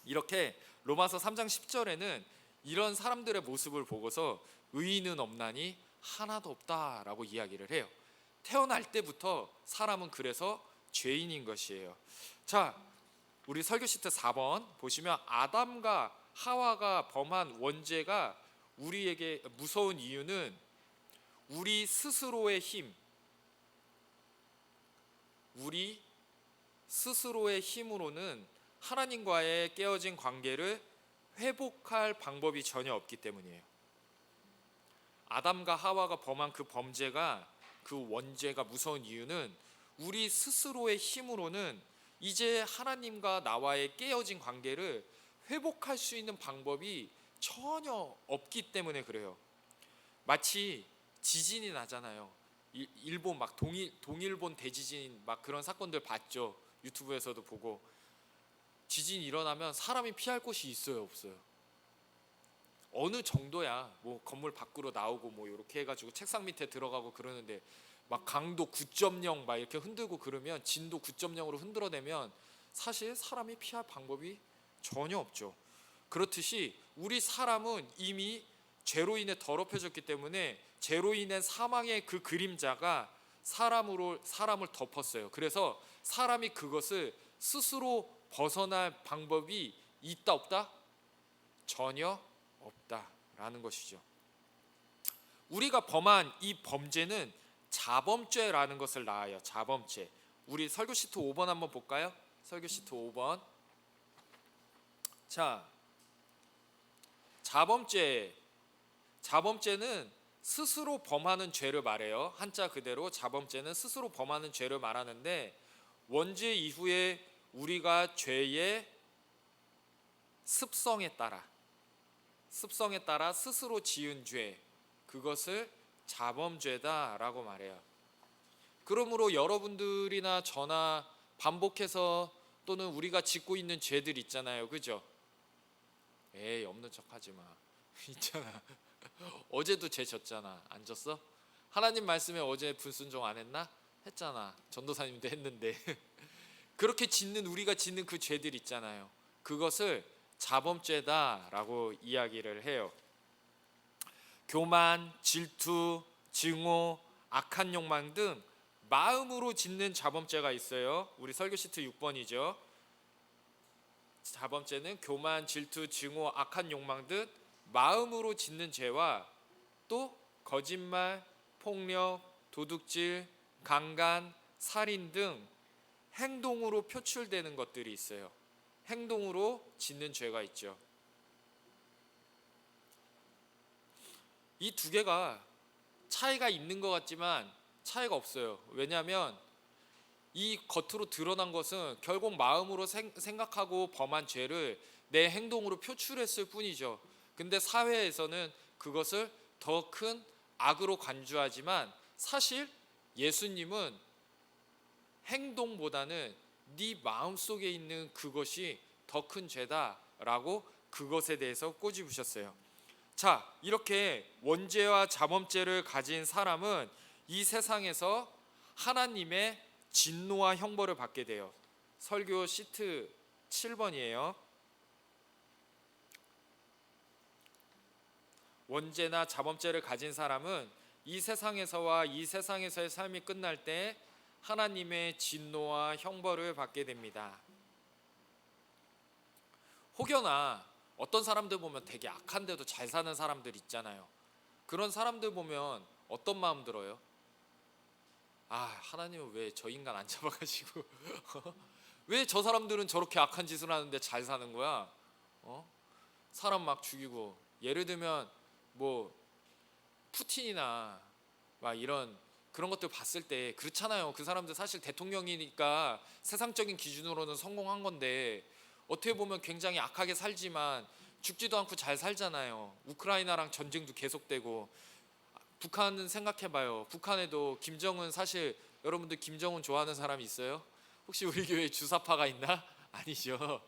D: 이렇게 로마서 3장 10절에는 이런 사람들의 모습을 보고서 의인은 없나니 하나도 없다라고 이야기를 해요. 태어날 때부터 사람은 그래서 죄인인 것이에요. 자, 우리 설교 시트 4번 보시면 아담과 하와가 범한 원죄가 우리에게 무서운 이유는 우리 스스로의 힘으로는 하나님과의 깨어진 관계를 회복할 방법이 전혀 없기 때문이에요. 아담과 하와가 범한 그 범죄가, 그 원죄가 무서운 이유는 우리 스스로의 힘으로는 이제 하나님과 나와의 깨어진 관계를 회복할 수 있는 방법이 전혀 없기 때문에 그래요. 마치 지진이 나잖아요. 일본 막 동일본 대지진 막 그런 사건들 봤죠. 유튜브에서도 보고. 지진이 일어나면 사람이 피할 곳이 있어요 없어요? 어느 정도야 뭐 건물 밖으로 나오고 뭐 이렇게 해가지고 책상 밑에 들어가고 그러는데 막 강도 9.0 막 이렇게 흔들고 그러면, 진도 9.0으로 흔들어내면 사실 사람이 피할 방법이 전혀 없죠. 그렇듯이 우리 사람은 이미 죄로 인해 더럽혀졌기 때문에 죄로 인한 사망의 그 그림자가 사람을 덮었어요. 그래서 사람이 그것을 스스로 벗어날 방법이 있다 없다? 전혀 없다라는 것이죠. 우리가 범한 이 범죄는 자범죄라는 것을 낳아요. 자범죄. 우리 설교 시트 5번 한번 볼까요? 설교 시트 5번. 자, 자범죄는 스스로 범하는 죄를 말해요. 한자 그대로 자범죄는 스스로 범하는 죄를 말하는데, 원죄 이후에 우리가 죄의 습성에 따라 스스로 지은 죄, 그것을 자범죄다라고 말해요. 그러므로 여러분들이나 저나 반복해서 또는 우리가 짓고 있는 죄들 있잖아요, 그죠? 에이, 없는 척하지 마. 있잖아. 어제도 죄 졌잖아. 안 졌어? 하나님 말씀에 어제 불순종 안 했나? 했잖아. 전도사님도 했는데. 그렇게 우리가 짓는 그 죄들 있잖아요. 그것을 자범죄다라고 이야기를 해요. 교만, 질투, 증오, 악한 욕망 등 마음으로 짓는 자범죄가 있어요. 우리 설교 시트 6번이죠. 자범죄는 교만, 질투, 증오, 악한 욕망 등 마음으로 짓는 죄와 또 거짓말, 폭력, 도둑질, 강간, 살인 등 행동으로 표출되는 것들이 있어요. 행동으로 짓는 죄가 있죠. 이 두 개가 차이가 있는 것 같지만 차이가 없어요. 왜냐하면 이 겉으로 드러난 것은 결국 마음으로 생각하고 범한 죄를 내 행동으로 표출했을 뿐이죠. 근데 사회에서는 그것을 더 큰 악으로 간주하지만 사실 예수님은 행동보다는 네 마음속에 있는 그것이 더 큰 죄다라고 그것에 대해서 꼬집으셨어요. 자, 이렇게 원죄와 자범죄를 가진 사람은 이 세상에서 하나님의 진노와 형벌을 받게 돼요. 설교 시트 7번이에요. 원죄나 자범죄를 가진 사람은 이 세상에서와 이 세상에서의 삶이 끝날 때 하나님의 진노와 형벌을 받게 됩니다. 혹여나 어떤 사람들 보면 되게 악한데도 잘 사는 사람들 있잖아요. 그런 사람들 보면 어떤 마음 들어요? 하나님은 왜 저 인간 안 잡아가지고 왜 저 사람들은 저렇게 악한 짓을 하는데 잘 사는 거야? 사람 막 죽이고, 예를 들면 뭐 푸틴이나 막 이런 그런 것들 봤을 때 그렇잖아요. 그 사람들 사실 대통령이니까 세상적인 기준으로는 성공한 건데 어떻게 보면 굉장히 악하게 살지만 죽지도 않고 잘 살잖아요. 우크라이나랑 전쟁도 계속되고. 북한은 생각해봐요. 북한에도 김정은, 사실 여러분들 김정은 좋아하는 사람이 있어요? 혹시 우리 교회에 주사파가 있나? 아니죠.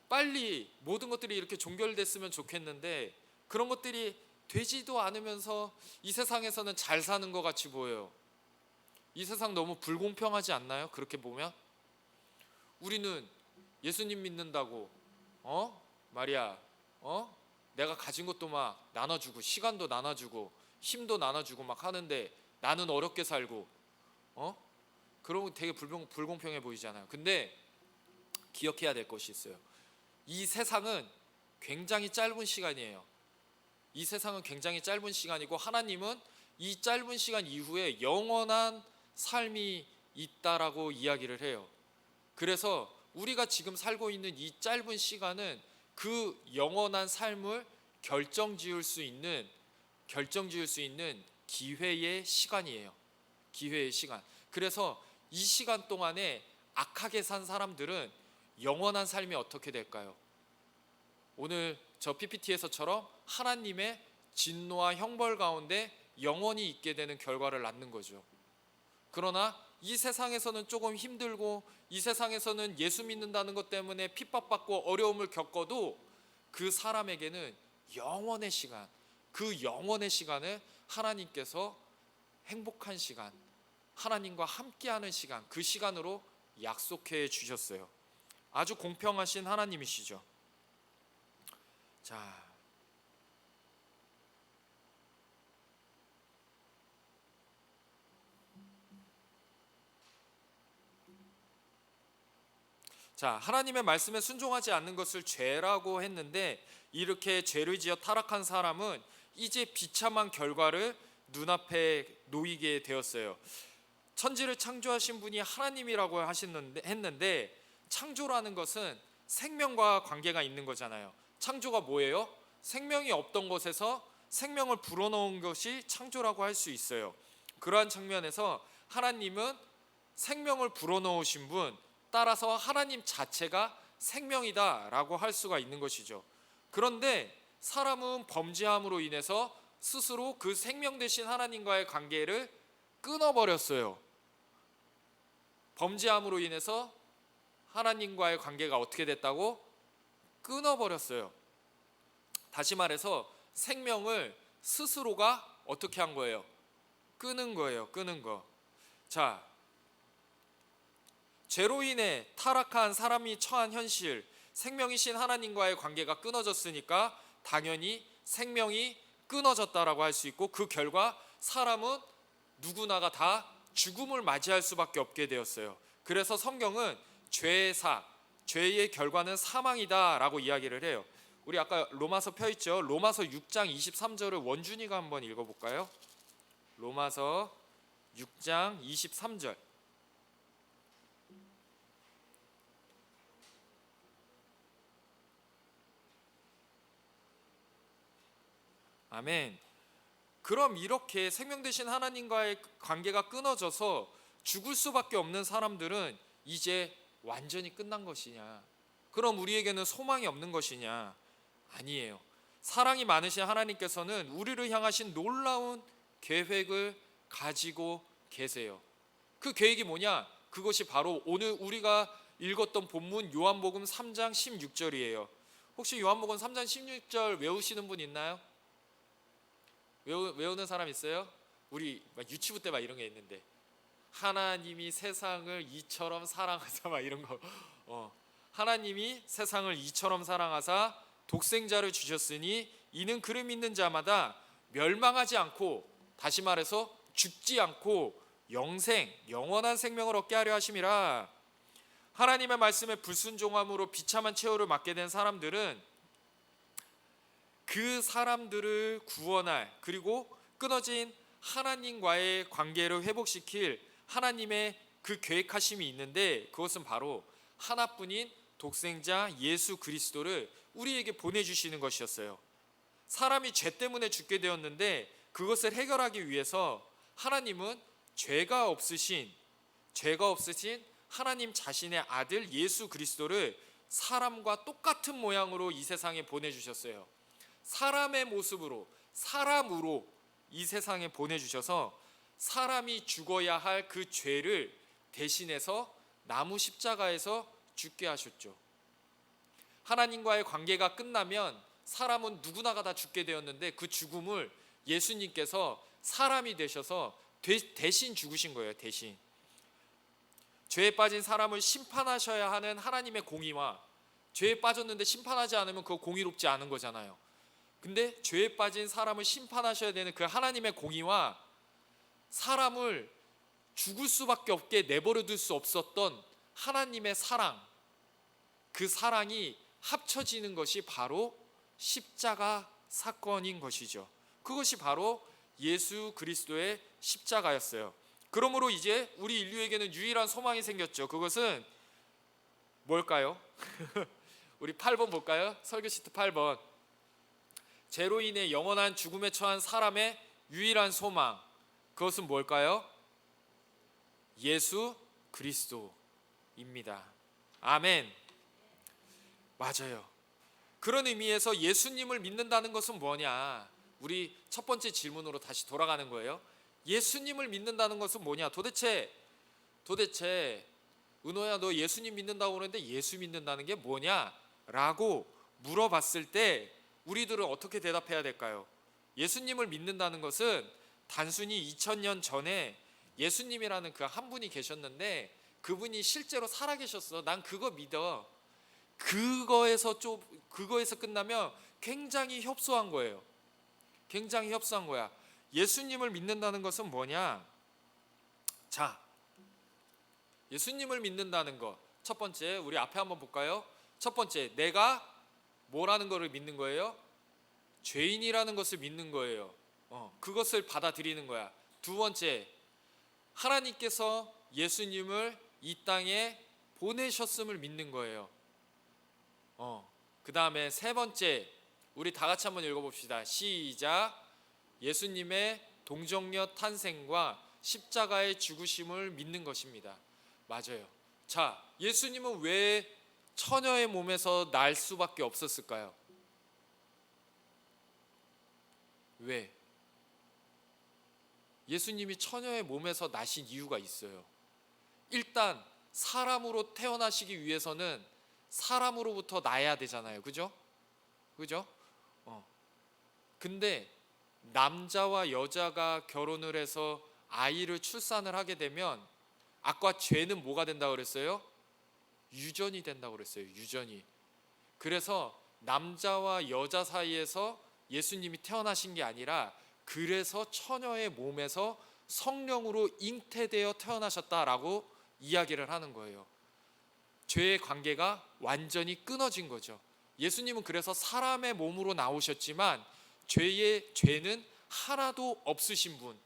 D: 빨리 모든 것들이 이렇게 종결됐으면 좋겠는데 그런 것들이 되지도 않으면서 이 세상에서는 잘 사는 것 같이 보여요. 이 세상 너무 불공평하지 않나요? 그렇게 보면 우리는 예수님 믿는다고 말이야 내가 가진 것도 막 나눠주고 시간도 나눠주고 힘도 나눠주고 막 하는데 나는 어렵게 살고 그러면 되게 불공평해 보이잖아요. 근데 기억해야 될 것이 있어요. 이 세상은 굉장히 짧은 시간이에요. 이 세상은 굉장히 짧은 시간이고 하나님은 이 짧은 시간 이후에 영원한 삶이 있다라고 이야기를 해요. 그래서 우리가 지금 살고 있는 이 짧은 시간은 그 영원한 삶을 결정지을 수 있는 기회의 시간이에요. 기회의 시간. 그래서 이 시간 동안에 악하게 산 사람들은 영원한 삶이 어떻게 될까요? 오늘 저 PPT에서처럼 하나님의 진노와 형벌 가운데 영원히 있게 되는 결과를 낳는 거죠. 그러나 이 세상에서는 조금 힘들고 이 세상에서는 예수 믿는다는 것 때문에 핍박받고 어려움을 겪어도 그 사람에게는 영원의 시간, 그 영원의 시간을 하나님께서 행복한 시간, 하나님과 함께하는 시간, 그 시간으로 약속해 주셨어요. 아주 공평하신 하나님이시죠. 자, 하나님의 말씀에 순종하지 않는 것을 죄라고 했는데 이렇게 죄를 지어 타락한 사람은 이제 비참한 결과를 눈앞에 놓이게 되었어요. 천지를 창조하신 분이 하나님이라고 했는데 창조라는 것은 생명과 관계가 있는 거잖아요. 창조가 뭐예요? 생명이 없던 것에서 생명을 불어넣은 것이 창조라고 할 수 있어요. 그러한 측면에서 하나님은 생명을 불어넣으신 분, 따라서 하나님 자체가 생명이다라고 할 수가 있는 것이죠. 그런데 사람은 범죄함으로 인해서 스스로 그 생명 되신 하나님과의 관계를 끊어버렸어요. 범죄함으로 인해서 하나님과의 관계가 어떻게 됐다고? 끊어버렸어요. 다시 말해서 생명을 스스로가 어떻게 한 거예요? 끊은 거예요. 끊은 거. 자, 죄로 인해 타락한 사람이 처한 현실, 생명이신 하나님과의 관계가 끊어졌으니까 당연히 생명이 끊어졌다라고 할 수 있고 그 결과 사람은 누구나가 다 죽음을 맞이할 수밖에 없게 되었어요. 그래서 성경은 죄의 결과는 사망이다라고 이야기를 해요. 우리 아까 로마서 펴있죠? 로마서 6장 23절을 원준이가 한번 읽어볼까요? 로마서 6장 23절. 아멘. 그럼 이렇게 생명 되신 하나님과의 관계가 끊어져서 죽을 수밖에 없는 사람들은 이제 완전히 끝난 것이냐? 그럼 우리에게는 소망이 없는 것이냐? 아니에요. 사랑이 많으신 하나님께서는 우리를 향하신 놀라운 계획을 가지고 계세요. 그 계획이 뭐냐? 그것이 바로 오늘 우리가 읽었던 본문 요한복음 3장 16절이에요. 혹시 요한복음 3장 16절 외우시는 분 있나요? 외우는 사람 있어요? 우리 막 유치부 때 막 이런 게 있는데 하나님이 세상을 이처럼 사랑하사 막 이런 거 하나님이 세상을 이처럼 사랑하사 독생자를 주셨으니 이는 그를 믿는 자마다 멸망하지 않고, 다시 말해서 죽지 않고 영원한 생명을 얻게 하려 하심이라. 하나님의 말씀에 불순종함으로 비참한 최후를 맞게 된 사람들은 그 사람들을 구원할, 그리고 끊어진 하나님과의 관계를 회복시킬 하나님의 그 계획하심이 있는데 그것은 바로 하나뿐인 독생자 예수 그리스도를 우리에게 보내주시는 것이었어요. 사람이 죄 때문에 죽게 되었는데 그것을 해결하기 위해서 하나님은 죄가 없으신 하나님 자신의 아들 예수 그리스도를 사람과 똑같은 모양으로 이 세상에 보내주셨어요. 사람의 모습으로, 사람으로 이 세상에 보내주셔서 사람이 죽어야 할 그 죄를 대신해서 나무 십자가에서 죽게 하셨죠. 하나님과의 관계가 끝나면 사람은 누구나가 다 죽게 되었는데 그 죽음을 예수님께서 사람이 되셔서 대신 죽으신 거예요. 대신 죄에 빠진 사람을 심판하셔야 하는 하나님의 공의와 죄에 빠졌는데 심판하지 않으면 그거 공의롭지 않은 거잖아요. 근데 죄에 빠진 사람을 심판하셔야 되는 그 하나님의 공의와 사람을 죽을 수밖에 없게 내버려 둘 수 없었던 하나님의 사랑, 그 사랑이 합쳐지는 것이 바로 십자가 사건인 것이죠. 그것이 바로 예수 그리스도의 십자가였어요. 그러므로 이제 우리 인류에게는 유일한 소망이 생겼죠. 그것은 뭘까요? 우리 8번 볼까요? 설교 시트 8번. 죄로 인해 영원한 죽음에 처한 사람의 유일한 소망, 그것은 뭘까요? 예수 그리스도입니다. 아멘. 맞아요. 그런 의미에서 예수님을 믿는다는 것은 뭐냐? 우리 첫 번째 질문으로 다시 돌아가는 거예요. 예수님을 믿는다는 것은 뭐냐? 도대체 은호야, 너 예수님 믿는다고 그러는데 예수 믿는다는 게 뭐냐? 라고 물어봤을 때 우리들은 어떻게 대답해야 될까요? 예수님을 믿는다는 것은 단순히 2000년 전에 예수님이라는 그 한 분이 계셨는데 그분이 실제로 살아계셨어. 난 그거 믿어. 그거에서 끝나면 굉장히 협소한 거예요. 굉장히 협소한 거야. 예수님을 믿는다는 것은 뭐냐? 자, 예수님을 믿는다는 것. 첫 번째, 우리 앞에 한번 볼까요? 첫 번째, 내가 뭐라는 것을 믿는 거예요? 죄인이라는 것을 믿는 거예요. 그것을 받아들이는 거야. 두 번째, 하나님께서 예수님을 이 땅에 보내셨음을 믿는 거예요. 그 다음에 세 번째, 우리 다 같이 한번 읽어봅시다. 시작. 예수님의 동정녀 탄생과 십자가의 죽으심을 믿는 것입니다. 맞아요. 자, 예수님은 왜 처녀의 몸에서 날 수밖에 없었을까요? 왜? 예수님이 처녀의 몸에서 나신 이유가 있어요. 일단 사람으로 태어나시기 위해서는 사람으로부터 나야 되잖아요. 그죠? 근데 남자와 여자가 결혼을 해서 아이를 출산을 하게 되면 아까 죄는 뭐가 된다고 그랬어요? 유전이 된다고 그랬어요. 유전이. 그래서 남자와 여자 사이에서 예수님이 태어나신 게 아니라 그래서 처녀의 몸에서 성령으로 잉태되어 태어나셨다라고 이야기를 하는 거예요. 죄의 관계가 완전히 끊어진 거죠. 예수님은 그래서 사람의 몸으로 나오셨지만 죄는 하나도 없으신 분.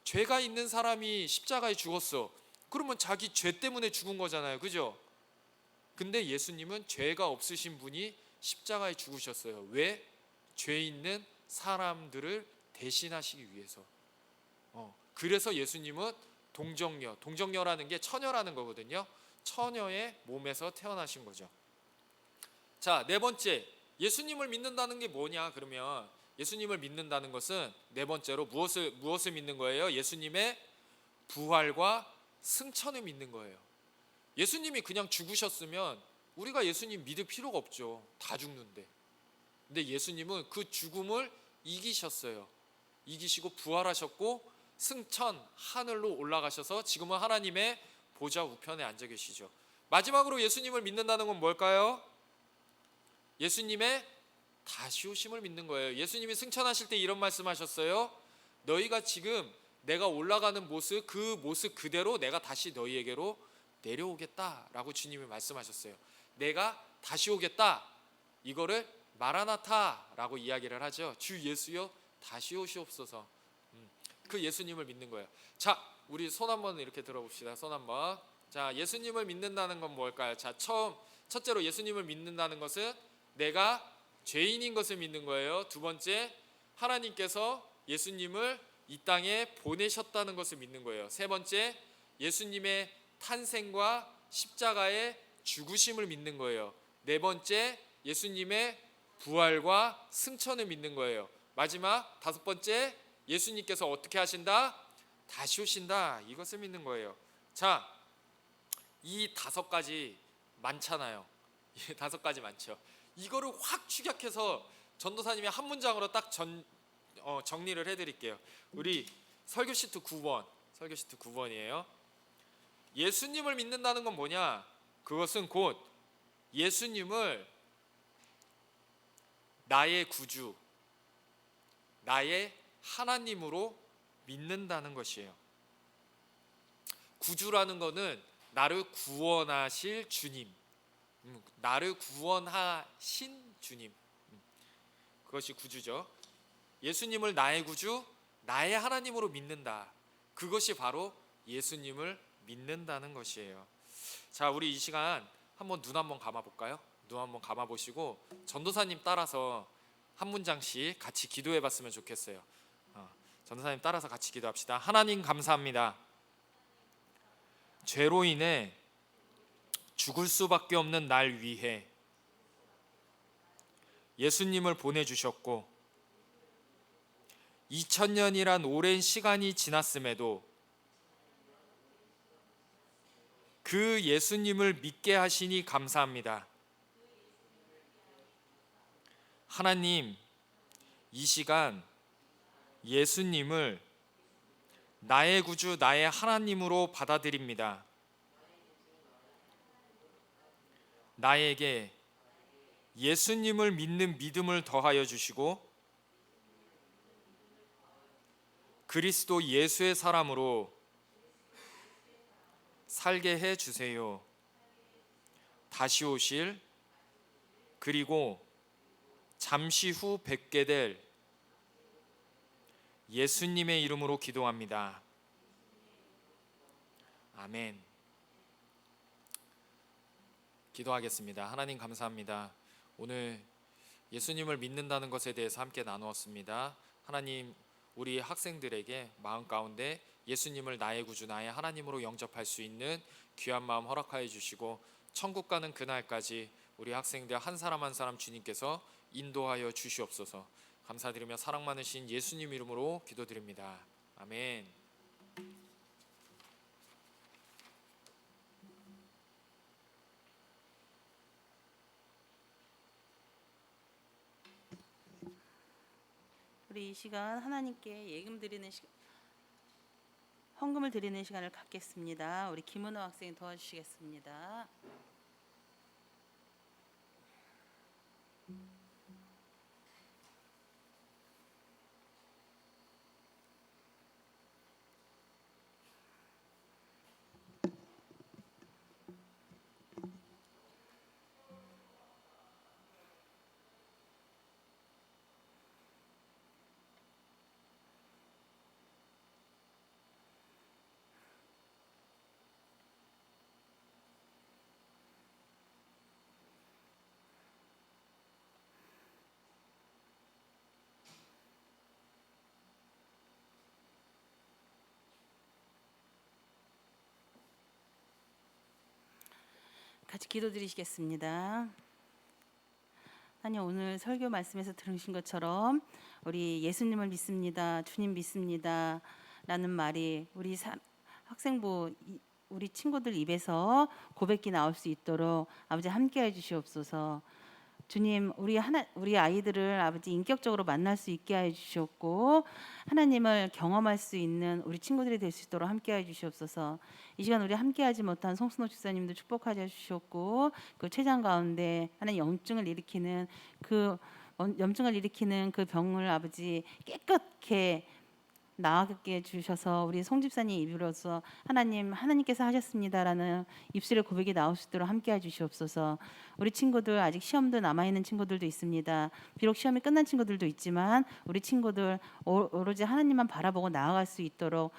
D: 죄가 있는 사람이 십자가에 죽었어. 그러면 자기 죄 때문에 죽은 거잖아요. 그죠? 근데 예수님은 죄가 없으신 분이 십자가에 죽으셨어요. 왜? 죄 있는 사람들을 대신하시기 위해서. 그래서 예수님은 동정녀라는 게 처녀라는 거거든요. 처녀의 몸에서 태어나신 거죠. 자, 네 번째, 예수님을 믿는다는 게 뭐냐? 그러면 예수님을 믿는다는 것은 네 번째로 무엇을 믿는 거예요? 예수님의 부활과 승천을 믿는 거예요. 예수님이 그냥 죽으셨으면 우리가 예수님 믿을 필요가 없죠. 다 죽는데. 근데 예수님은 그 죽음을 이기셨어요. 이기시고 부활하셨고 승천, 하늘로 올라가셔서 지금은 하나님의 보좌 우편에 앉아 계시죠. 마지막으로 예수님을 믿는다는 건 뭘까요? 예수님의 다시 오심을 믿는 거예요. 예수님이 승천하실 때 이런 말씀하셨어요. 너희가 지금 내가 올라가는 모습, 그 모습 그대로 내가 다시 너희에게로 내려오겠다라고 주님이 말씀하셨어요. 내가 다시 오겠다. 이거를 마라나타라고 이야기를 하죠. 주 예수여 다시 오시옵소서. 그 예수님을 믿는 거예요. 자, 우리 손 한번 이렇게 들어봅시다. 손 한번. 자, 예수님을 믿는다는 건 뭘까요? 자, 첫째로 예수님을 믿는다는 것은 내가 죄인인 것을 믿는 거예요. 두 번째, 하나님께서 예수님을 이 땅에 보내셨다는 것을 믿는 거예요. 세 번째, 예수님의 탄생과 십자가의 죽으심을 믿는 거예요. 네 번째, 예수님의 부활과 승천을 믿는 거예요. 마지막 다섯 번째, 예수님께서 어떻게 하신다? 다시 오신다. 이것을 믿는 거예요. 자, 이 다섯 가지 많잖아요. 이 다섯 가지 많죠. 이거를 확 축약해서 전도사님이 한 문장으로 딱 정리를 해드릴게요. 우리 설교 시트 9번, 설교 시트 9번이에요. 예수님을 믿는다는 건 뭐냐? 그것은 곧 예수님을 나의 구주, 나의 하나님으로 믿는다는 것이에요. 구주라는 것은 나를 구원하실 주님, 나를 구원하신 주님, 그것이 구주죠. 예수님을 나의 구주, 나의 하나님으로 믿는다. 그것이 바로 예수님을 믿는다는 것이에요. 자, 우리 이 시간 한번 눈 한번 감아볼까요? 눈 한번 감아보시고 전도사님 따라서 한 문장씩 같이 기도해봤으면 좋겠어요. 전도사님 따라서 같이 기도합시다. 하나님 감사합니다. 죄로 인해 죽을 수밖에 없는 날 위해 예수님을 보내주셨고 2000년이란 오랜 시간이 지났음에도 그 예수님을 믿게 하시니 감사합니다. 하나님, 이 시간 예수님을 나의 구주, 나의 하나님으로 받아들입니다. 나에게 예수님을 믿는 믿음을 더하여 주시고 그리스도 예수의 사람으로 살게 해 주세요. 다시 오실 그리고 잠시 후 뵙게 될 예수님의 이름으로 기도합니다. 아멘. 기도하겠습니다. 하나님 감사합니다. 오늘 예수님을 믿는다는 것에 대해서 함께 나누었습니다. 하나님, 우리 학생들에게 마음 가운데 예수님을 나의 구주, 나의 하나님으로 영접할 수 있는 귀한 마음 허락하여 주시고 천국 가는 그날까지 우리 학생들 한 사람 한 사람 주님께서 인도하여 주시옵소서. 감사드리며 사랑 많으신 예수님 이름으로 기도드립니다. 아멘.
C: 우리 이 시간 하나님께 예금 드리는 헌금을 드리는 시간을 갖겠습니다. 우리 김은호 학생 도와주시겠습니다. 같이 기도드리시겠습니다. 하나님, 오늘 설교 말씀에서 들으신 것처럼 우리 예수님을 믿습니다, 주님 믿습니다 라는 말이 우리 학생부 우리 친구들 입에서 고백이 나올 수 있도록 아버지 함께해 주시옵소서. 주님, 우리 아이들을 아버지 인격적으로 만날 수 있게 해 주셨고 하나님을 경험할 수 있는 우리 친구들이 될 수 있도록 함께해 주시옵소서. 이 시간 우리 함께하지 못한 송순호 집사님도 축복하여 주셨고 그 췌장 가운데 하나님 염증을 일으키는 그 병을 아버지 깨끗게 나아가게 해주셔서 우리 송 집사님 입으로서 하나님께서 하셨습니다라는 입술의 고백이 나올 수 있도록 함께 해주시옵소서. 우리 친구들 아직 시험도 남아있는 친구들도 있습니다. 비록 시험이 끝난 친구들도 있지만 우리 친구들 오로지 하나님만 바라보고 나아갈 수 있도록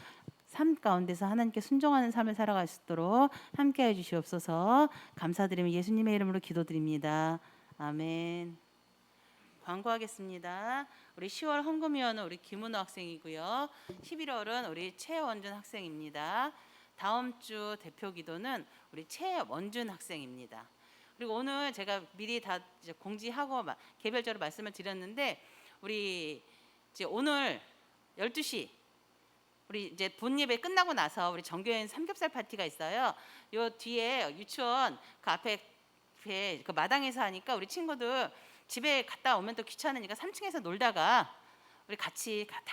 C: 삶 가운데서 하나님께 순종하는 삶을 살아갈 수 있도록 함께 해주시옵소서. 감사드리며 예수님의 이름으로 기도드립니다. 아멘. 광고하겠습니다. 우리 10월 헌금위원은 우리 김은호 학생이고요. 11월은 우리 최원준 학생입니다. 다음 주 대표 기도는 우리 최원준 학생입니다. 그리고 오늘 제가 미리 다 이제 공지하고 개별적으로 말씀을 드렸는데 우리 이제 오늘 12시 우리 이제 본 예배 끝나고 나서 우리 정교인 삼겹살 파티가 있어요. 요 뒤에 유치원 그 앞에 그 마당에서 하니까 우리 친구들 집에 갔다 오면 또 귀찮으니까 3층에서 놀다가 우리 다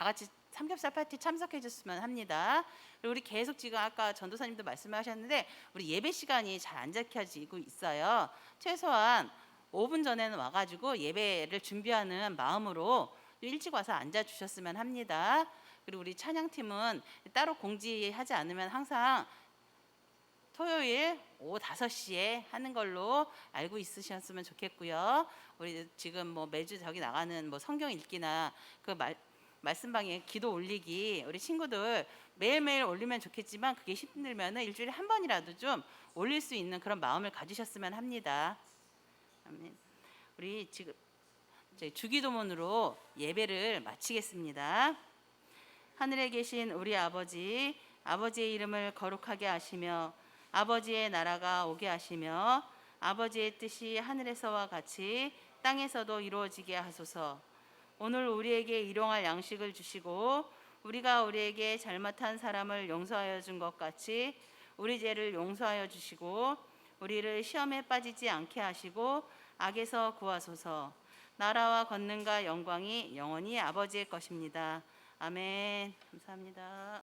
C: 같이 삼겹살 파티 참석해 줬으면 합니다. 그리고 우리 계속 지금 아까 전도사님도 말씀하셨는데 우리 예배 시간이 잘 안 지켜지고 있어요. 최소한 5분 전에는 와가지고 예배를 준비하는 마음으로 일찍 와서 앉아 주셨으면 합니다. 그리고 우리 찬양팀은 따로 공지하지 않으면 항상 토요일 오후 5시에 하는 걸로 알고 있으셨으면 좋겠고요. 우리 지금 뭐 매주 저기 나가는 뭐 성경 읽기나 그 말씀방에 기도 올리기 우리 친구들 매일매일 올리면 좋겠지만 그게 힘들면은 일주일에 한 번이라도 좀 올릴 수 있는 그런 마음을 가지셨으면 합니다. 아멘. 우리 지금 저희 주기도문으로 예배를 마치겠습니다. 하늘에 계신 우리 아버지, 아버지의 이름을 거룩하게 하시며 아버지의 나라가 오게 하시며 아버지의 뜻이 하늘에서와 같이 땅에서도 이루어지게 하소서. 오늘 우리에게 일용할 양식을 주시고 우리가 우리에게 잘못한 사람을 용서하여 준 것 같이 우리 죄를 용서하여 주시고 우리를 시험에 빠지지 않게 하시고 악에서 구하소서. 나라와 권능과 영광이 영원히 아버지의 것입니다. 아멘. 감사합니다.